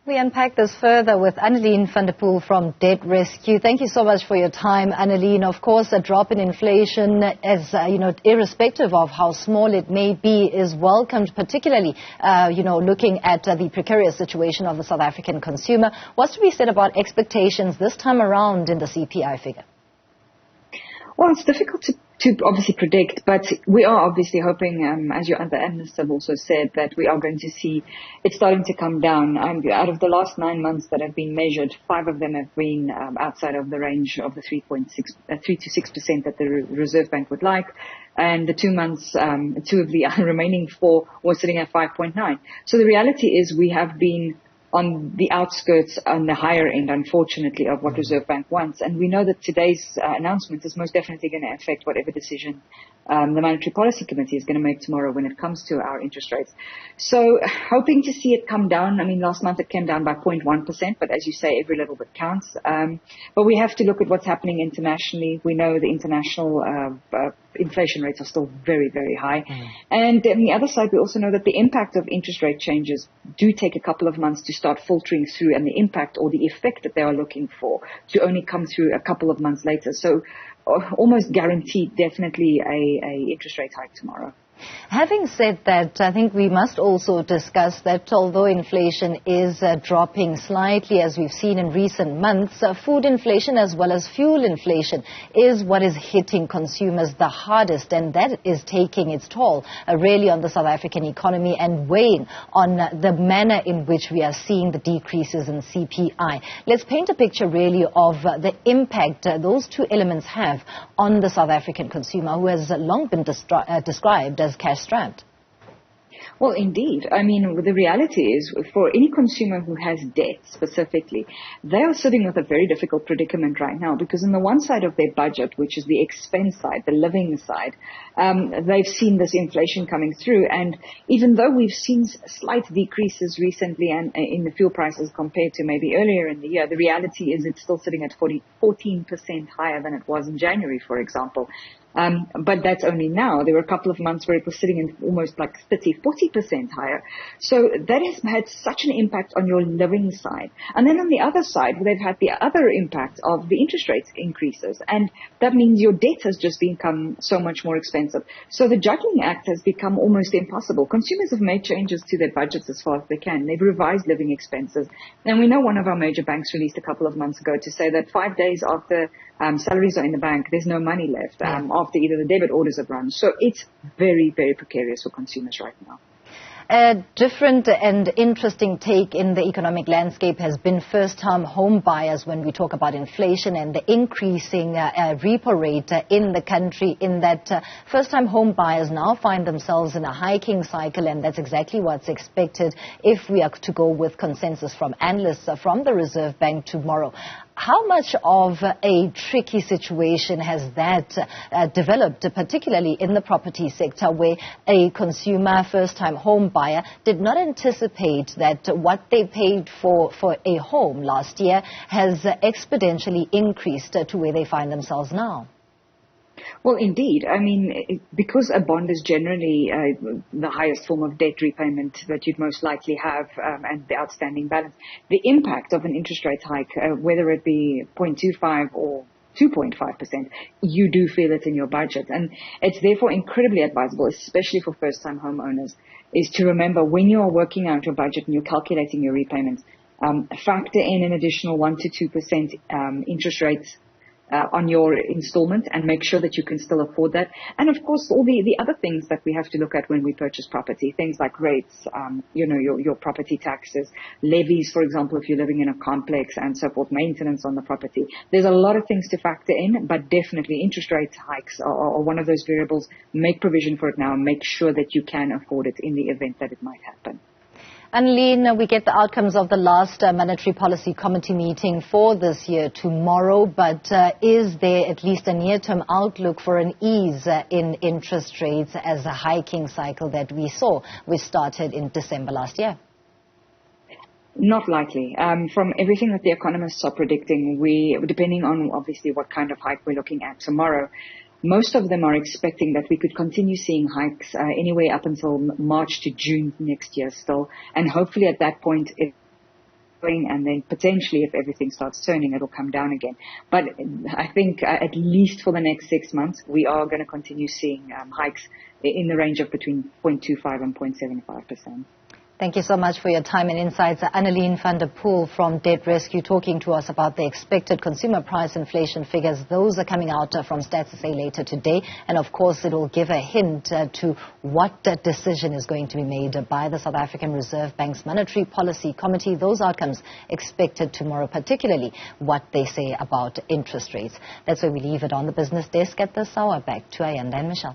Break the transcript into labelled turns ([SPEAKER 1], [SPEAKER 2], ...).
[SPEAKER 1] We unpack this further with Annaline van der Poel from Debt Rescue. Thank you so much for your time, Annaline. Of course, a drop in inflation, as irrespective of how small it may be, is welcomed, particularly, looking at the precarious situation of the South African consumer. What's to be said about expectations this time around in the CPI figure?
[SPEAKER 2] Well, it's difficult to obviously predict, but we are obviously hoping, as your other analysts have also said, that we are going to see it starting to come down. Out of the last 9 months that have been measured, 5 of them have been outside of the range of the 3 to 6% that the Reserve Bank would like. And the 2 months, 2 of the remaining 4 were sitting at 5.9. So the reality is we have been on the outskirts, on the higher end, unfortunately, of what Reserve Bank wants. And we know that today's announcement is most definitely going to affect whatever decision the Monetary Policy Committee is going to make tomorrow when it comes to our interest rates. So hoping to see it come down. I mean, last month it came down by 0.1%, but as you say, every little bit counts. But we have to look at what's happening internationally. We know the international inflation rates are still very, very high. And on the other side, we also know that the impact of interest rate changes do take a couple of months to start filtering through, and the impact or the effect that they are looking for to only come through a couple of months later. So almost guaranteed definitely a interest rate hike tomorrow.
[SPEAKER 1] Having said that, I think we must also discuss that although inflation is dropping slightly, as we've seen in recent months, food inflation as well as fuel inflation is what is hitting consumers the hardest, and that is taking its toll really on the South African economy and weighing on the manner in which we are seeing the decreases in CPI. Let's paint a picture really of the impact those two elements have on the South African consumer, who has long been described as cash-strapped.
[SPEAKER 2] Well, indeed. I mean, the reality is for any consumer who has debt specifically, they are sitting with a very difficult predicament right now because on the one side of their budget, which is the expense side, the living side, they've seen this inflation coming through. And even though we've seen slight decreases recently and in the fuel prices compared to maybe earlier in the year, the reality is it's still sitting at 14% higher than it was in January, for example. But that's only now. There were a couple of months where it was sitting in almost like 30-40% higher. So that has had such an impact on your living side. And then on the other side, they've had the other impact of the interest rates increases. And that means your debt has just become so much more expensive. So the juggling act has become almost impossible. Consumers have made changes to their budgets as far as they can. They've revised living expenses. And we know one of our major banks released a couple of months ago to say that 5 days after salaries are in the bank, there's no money left after either the debit orders have run. So it's very, very precarious for consumers right now.
[SPEAKER 1] A different and interesting take in the economic landscape has been first-time home buyers when we talk about inflation and the increasing repo rate in the country, in that first-time home buyers now find themselves in a hiking cycle, and that's exactly what's expected if we are to go with consensus from analysts from the Reserve Bank tomorrow. How much of a tricky situation has that developed, particularly in the property sector, where a consumer, first-time home buyer, did not anticipate that what they paid for a home last year has exponentially increased to where they find themselves now?
[SPEAKER 2] Well, indeed. I mean, because a bond is generally the highest form of debt repayment that you'd most likely have and the outstanding balance, the impact of an interest rate hike, whether it be 0.25 or 2.5%, you do feel it in your budget. And it's therefore incredibly advisable, especially for first-time homeowners, is to remember when you are working out your budget and you're calculating your repayments, factor in an additional 1 to 2% interest rates on your installment and make sure that you can still afford that. And of course, all the other things that we have to look at when we purchase property, things like rates, your property taxes, levies, for example, if you're living in a complex and so forth, maintenance on the property. There's a lot of things to factor in, but definitely interest rate hikes are one of those variables. Make provision for it now and make sure that you can afford it in the event that it might happen.
[SPEAKER 1] Annaline, we get the outcomes of the last Monetary Policy Committee meeting for this year tomorrow, but is there at least a near-term outlook for an ease in interest rates as a hiking cycle that we saw, which started in December last year?
[SPEAKER 2] Not likely. From everything that the economists are predicting, depending on obviously what kind of hike we're looking at tomorrow, most of them are expecting that we could continue seeing hikes anywhere up until March to June next year still. And hopefully at that point, if going, and then potentially if everything starts turning, it'll come down again. But I think at least for the next 6 months, we are going to continue seeing hikes in the range of between 0.25 and 0.75%.
[SPEAKER 1] Thank you so much for your time and insights. Annaline van der Poel from Debt Rescue talking to us about the expected consumer price inflation figures. Those are coming out from StatsSA later today. And of course, it will give a hint to what decision is going to be made by the South African Reserve Bank's Monetary Policy Committee. Those outcomes expected tomorrow, particularly what they say about interest rates. That's where we leave it on the business desk at this hour. Back to Ayanda and Michelle.